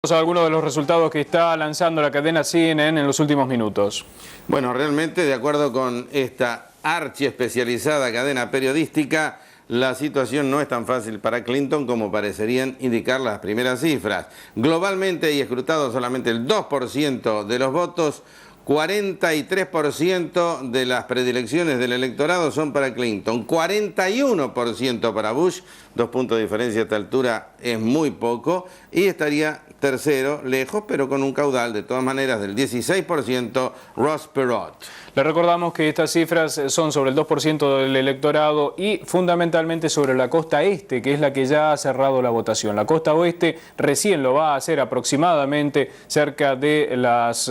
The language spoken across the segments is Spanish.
Algunos de los resultados que está lanzando la cadena CNN en los últimos minutos. Bueno, realmente, de acuerdo con esta archiespecializada cadena periodística, la situación no es tan fácil para Clinton como parecerían indicar las primeras cifras. Globalmente y escrutado solamente el 2% de los votos, 43% de las predilecciones del electorado son para Clinton, 41% para Bush, 2 puntos de diferencia a esta altura es muy poco, y estaría tercero, lejos, pero con un caudal de todas maneras del 16%, Ross Perot. Le recordamos que estas cifras son sobre el 2% del electorado y fundamentalmente sobre la costa este, que es la que ya ha cerrado la votación. La costa oeste recién lo va a hacer aproximadamente cerca de las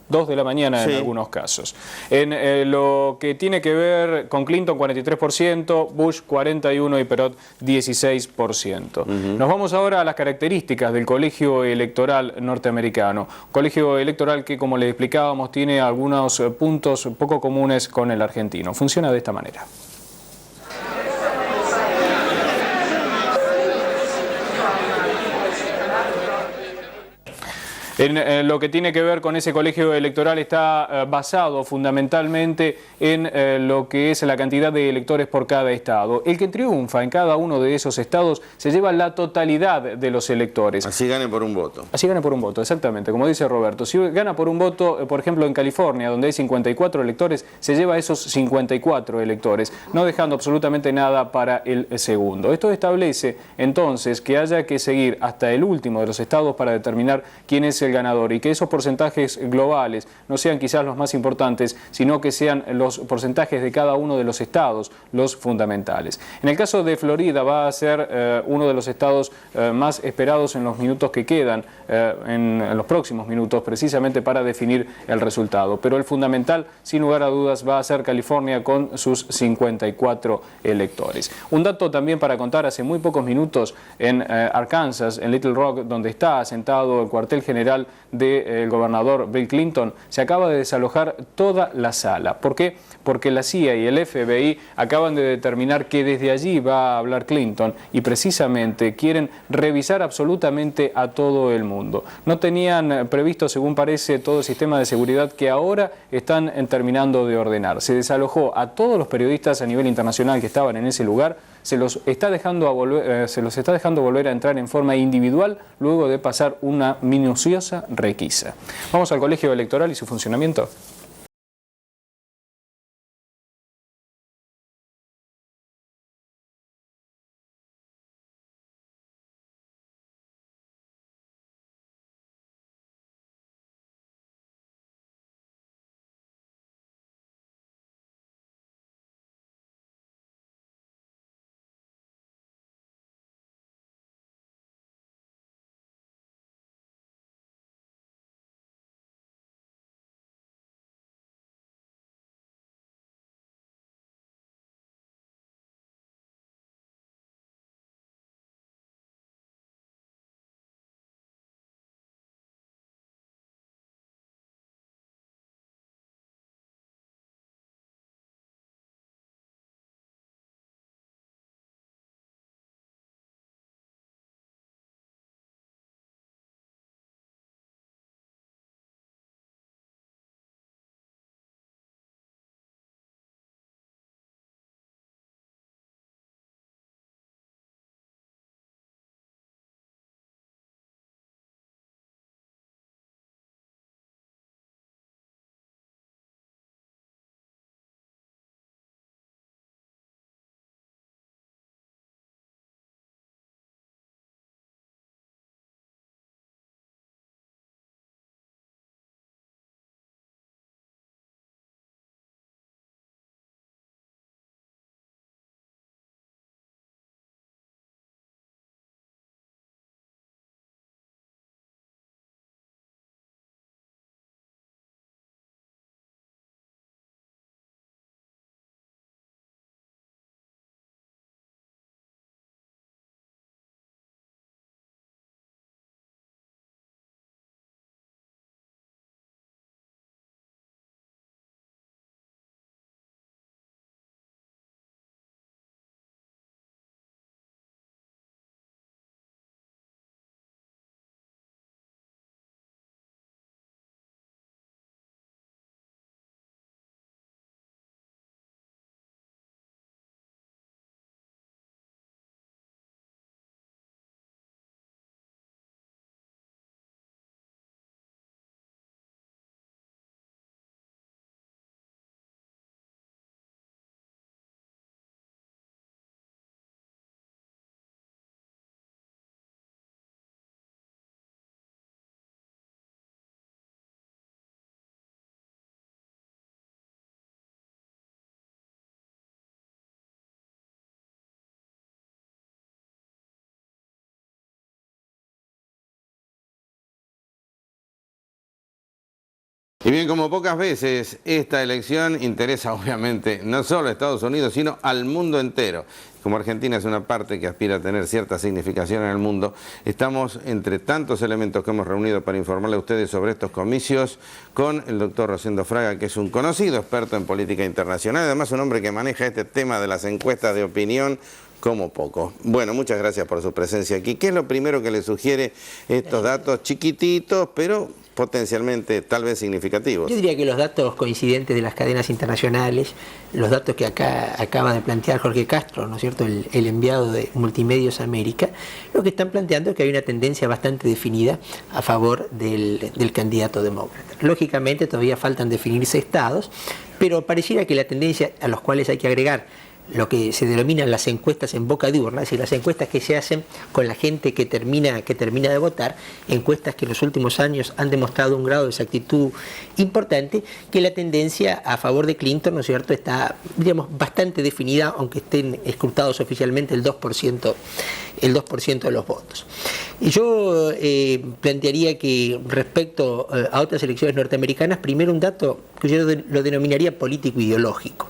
2 de la mañana en algunos casos. En lo que tiene que ver con Clinton, 43%, Bush 41% y Perot 16%. Nos vamos ahora a las características del colegio electoral norteamericano. Colegio electoral que, como les explicábamos, tiene algunos puntos poco comunes con el argentino. Funciona de esta manera. En lo que tiene que ver con ese colegio electoral está basado fundamentalmente en lo que es la cantidad de electores por cada estado. El que triunfa en cada uno de esos estados se lleva la totalidad de los electores. Así gane por un voto. Así gane por un voto, exactamente, como dice Roberto. Si gana por un voto, por ejemplo en California, donde hay 54 electores, se lleva esos 54 electores, no dejando absolutamente nada para el segundo. Esto establece entonces que haya que seguir hasta el último de los estados para determinar quién es el ganador y que esos porcentajes globales no sean quizás los más importantes, sino que sean los porcentajes de cada uno de los estados los fundamentales. En el caso de Florida va a ser uno de los estados más esperados en los minutos que quedan, en los próximos minutos, precisamente para definir el resultado. Pero el fundamental, sin lugar a dudas, va a ser California con sus 54 electores. Un dato también para contar: hace muy pocos minutos en Arkansas, en Little Rock, donde está asentado el cuartel general del gobernador Bill Clinton, se acaba de desalojar toda la sala. ¿Por qué? Porque la CIA y el FBI acaban de determinar que desde allí va a hablar Clinton y precisamente quieren revisar absolutamente a todo el mundo. No tenían previsto, según parece, todo el sistema de seguridad que ahora están terminando de ordenar. Se desalojó a todos los periodistas a nivel internacional que estaban en ese lugar, se los está dejando volver a entrar en forma individual luego de pasar una minuciosa requisa. Vamos al colegio electoral y su funcionamiento. Y bien, como pocas veces, esta elección interesa obviamente no solo a Estados Unidos, sino al mundo entero. Como Argentina es una parte que aspira a tener cierta significación en el mundo, estamos entre tantos elementos que hemos reunido para informarle a ustedes sobre estos comicios con el doctor Rosendo Fraga, que es un conocido experto en política internacional, además un hombre que maneja este tema de las encuestas de opinión como poco. Bueno, muchas gracias por su presencia aquí. ¿Qué es lo primero que le sugiere estos datos chiquititos, pero potencialmente tal vez significativos? Yo diría que los datos coincidentes de las cadenas internacionales, los datos que acá acaba de plantear Jorge Castro, ¿no es cierto?, el enviado de Multimedios América, lo que están planteando es que hay una tendencia bastante definida a favor del candidato demócrata. Lógicamente todavía faltan definirse estados, pero pareciera que la tendencia a los cuales hay que agregar lo que se denominan las encuestas en boca de urna, es decir, las encuestas que se hacen con la gente que termina de votar, encuestas que en los últimos años han demostrado un grado de exactitud importante, que la tendencia a favor de Clinton, ¿no es cierto?, está, digamos, bastante definida, aunque estén escrutados oficialmente el 2% de los votos. Y yo plantearía que respecto a otras elecciones norteamericanas, primero un dato que yo lo denominaría político-ideológico.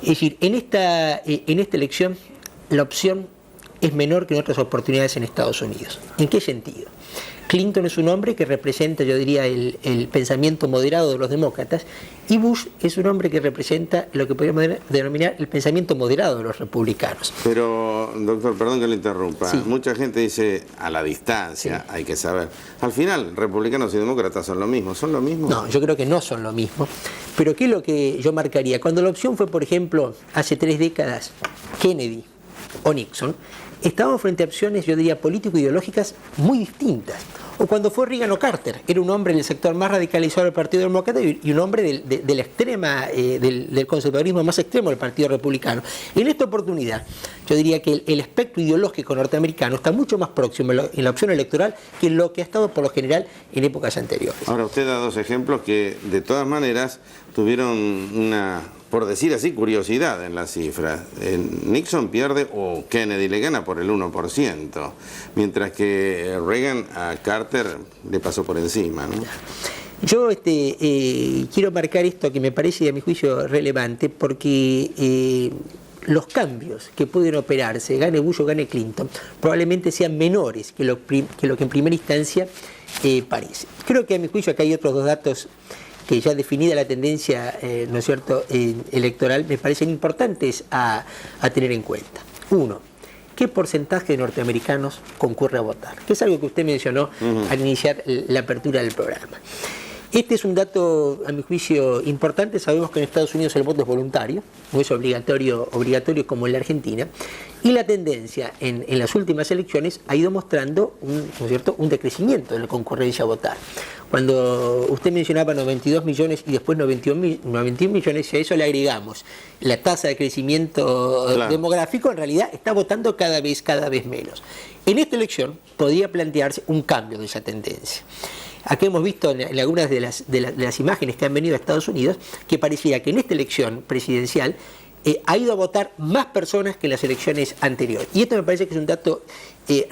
Es decir, en esta elección la opción es menor que en otras oportunidades en Estados Unidos. ¿En qué sentido? Clinton es un hombre que representa, yo diría, el pensamiento moderado de los demócratas, y Bush es un hombre que representa lo que podríamos denominar el pensamiento moderado de los republicanos. Pero, doctor, perdón que le interrumpa. Sí. Mucha gente dice, a la distancia, sí, hay que saber. Al final, republicanos y demócratas son lo mismo. ¿Son lo mismo? No, yo creo que no son lo mismo. Pero ¿qué es lo que yo marcaría? Cuando la opción fue, por ejemplo, hace 3 décadas, Kennedy o Nixon, estábamos frente a opciones, yo diría, político-ideológicas muy distintas. O cuando fue Reagan o Carter, era un hombre del sector más radicalizado del Partido Demócrata y un hombre de la extrema, del conservadurismo más extremo del Partido Republicano. En esta oportunidad, yo diría que el espectro ideológico norteamericano está mucho más próximo en la opción electoral que lo que ha estado por lo general en épocas anteriores. Ahora, usted da 2 ejemplos que, de todas maneras, tuvieron una, por decir así, curiosidad en las cifras. Nixon pierde o Kennedy le gana por el 1%, mientras que Reagan a Carter le pasó por encima, ¿no? Yo quiero marcar esto que me parece, a mi juicio, relevante, porque los cambios que pueden operarse, gane Bush o gane Clinton, probablemente sean menores que lo que en primera instancia parece. Creo que, a mi juicio, acá hay otros 2 datos que ya definida la tendencia, ¿no es cierto?, electoral, me parecen importantes a tener en cuenta. Uno, ¿qué porcentaje de norteamericanos concurre a votar? Que es algo que usted mencionó al iniciar la apertura del programa. Este es un dato, a mi juicio, importante. Sabemos que en Estados Unidos el voto es voluntario, no es obligatorio como en la Argentina, y la tendencia en las últimas elecciones ha ido mostrando ¿no es cierto?, un decrecimiento de la concurrencia a votar. Cuando usted mencionaba 92 millones y después 91 millones, si a eso le agregamos la tasa de crecimiento demográfico, en realidad está votando cada vez menos. En esta elección podría plantearse un cambio de esa tendencia. Aquí hemos visto en algunas de las imágenes que han venido a Estados Unidos que parecía que en esta elección presidencial ha ido a votar más personas que en las elecciones anteriores. Y esto me parece que es un dato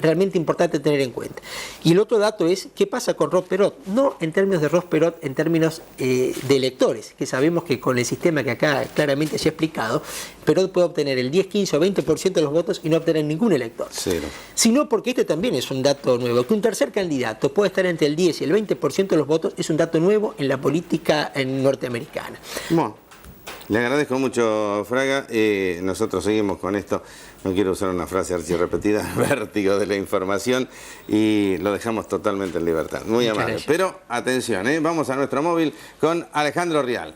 realmente importante tener en cuenta. Y el otro dato es qué pasa con Ross Perot, no en términos de Ross Perot, en términos de electores, que sabemos que con el sistema que acá claramente se ha explicado, Perot puede obtener el 10, 15 o 20% de los votos y no obtener ningún elector. Cero. Sino porque este también es un dato nuevo, que un tercer candidato puede estar entre el 10 y el 20% de los votos, es un dato nuevo en la política norteamericana. Bueno, le agradezco mucho, Fraga. Nosotros seguimos con esto. No quiero usar una frase archirrepetida, vértigo de la información, y lo dejamos totalmente en libertad. Muy amable. Pero atención, vamos a nuestro móvil con Alejandro Rial.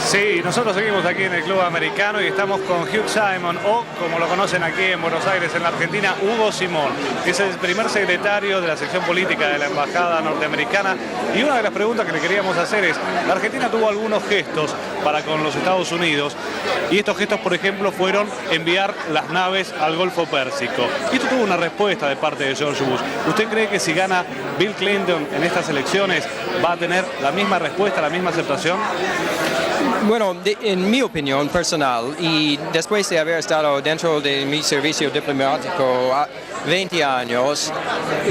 Sí, nosotros seguimos aquí en el Club Americano y estamos con Hugh Simon, o como lo conocen aquí en Buenos Aires, en la Argentina, Hugo Simón, que es el primer secretario de la sección política de la Embajada Norteamericana. Y una de las preguntas que le queríamos hacer es, la Argentina tuvo algunos gestos para con los Estados Unidos, y estos gestos, por ejemplo, fueron enviar las naves al Golfo Pérsico. Y esto tuvo una respuesta de parte de George Bush. ¿Usted cree que si gana Bill Clinton en estas elecciones va a tener la misma respuesta, la misma aceptación? Bueno, en mi opinión personal, y después de haber estado dentro de mi servicio diplomático, 20 años,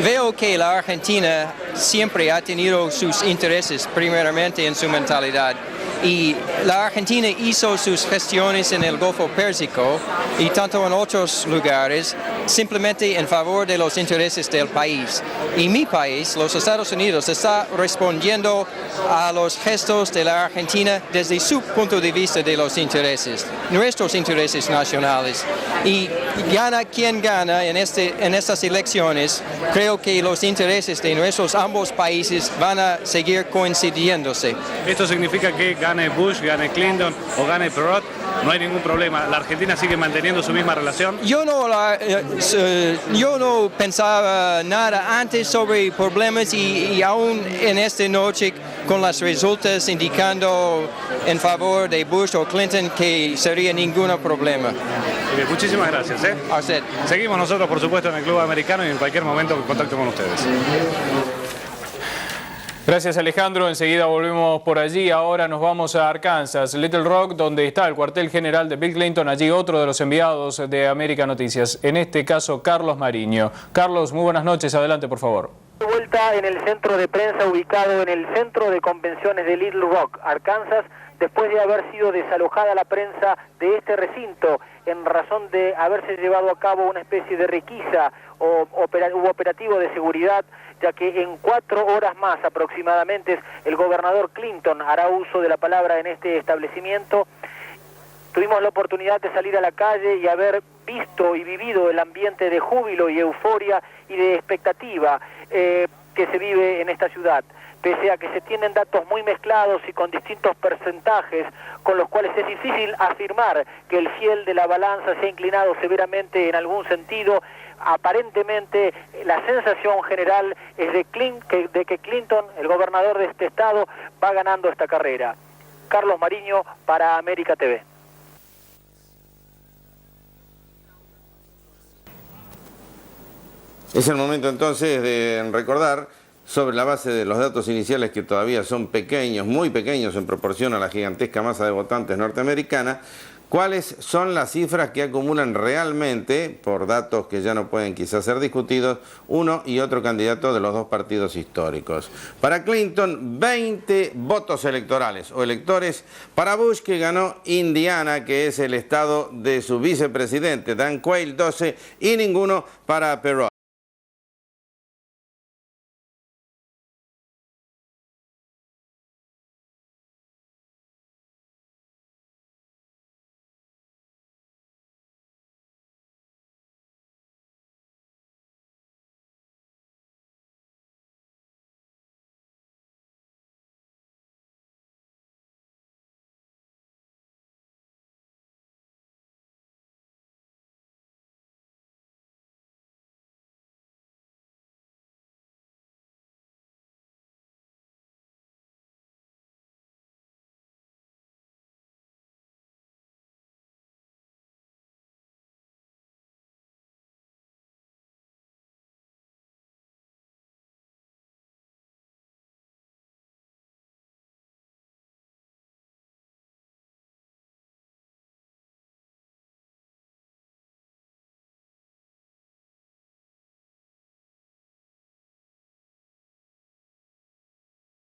veo que la Argentina siempre ha tenido sus intereses primeramente en su mentalidad. Y la Argentina hizo sus gestiones en el Golfo Pérsico y tanto en otros lugares simplemente en favor de los intereses del país. Y mi país, los Estados Unidos, está respondiendo a los gestos de la Argentina desde su punto de vista de los intereses, nuestros intereses nacionales. Y gana quien gana en estas elecciones, creo que los intereses de nuestros ambos países van a seguir coincidiéndose. Esto significa que gane Bush, gane Clinton o gane Perot, no hay ningún problema. ¿La Argentina sigue manteniendo su misma relación? Yo no pensaba nada antes sobre problemas y aún en esta noche con las resultas indicando en favor de Bush o Clinton que sería ningún problema. Bien, muchísimas gracias. A usted. Seguimos nosotros, por supuesto, en el Club Americano y en cualquier momento en contacto con ustedes. Gracias, Alejandro. Enseguida volvemos por allí. Ahora nos vamos a Arkansas, Little Rock, donde está el cuartel general de Bill Clinton. Allí otro de los enviados de América Noticias, en este caso Carlos Mariño. Carlos, muy buenas noches. Adelante, por favor. De vuelta en el centro de prensa ubicado en el centro de convenciones de Little Rock, Arkansas, después de haber sido desalojada la prensa de este recinto en razón de haberse llevado a cabo una especie de requisa o operativo de seguridad, ya que en 4 horas más aproximadamente el gobernador Clinton hará uso de la palabra en este establecimiento. Tuvimos la oportunidad de salir a la calle y haber visto y vivido el ambiente de júbilo y euforia y de expectativa que se vive en esta ciudad. Pese a que se tienen datos muy mezclados y con distintos porcentajes, con los cuales es difícil afirmar que el fiel de la balanza se ha inclinado severamente en algún sentido, aparentemente la sensación general es de que Clinton, el gobernador de este estado, va ganando esta carrera. Carlos Mariño para América TV. Es el momento entonces de recordar, sobre la base de los datos iniciales que todavía son pequeños, muy pequeños en proporción a la gigantesca masa de votantes norteamericana, cuáles son las cifras que acumulan realmente, por datos que ya no pueden quizás ser discutidos, uno y otro candidato de los dos partidos históricos. Para Clinton, 20 votos electorales o electores. Para Bush, que ganó Indiana, que es el estado de su vicepresidente, Dan Quayle, 12, y ninguno para Perot.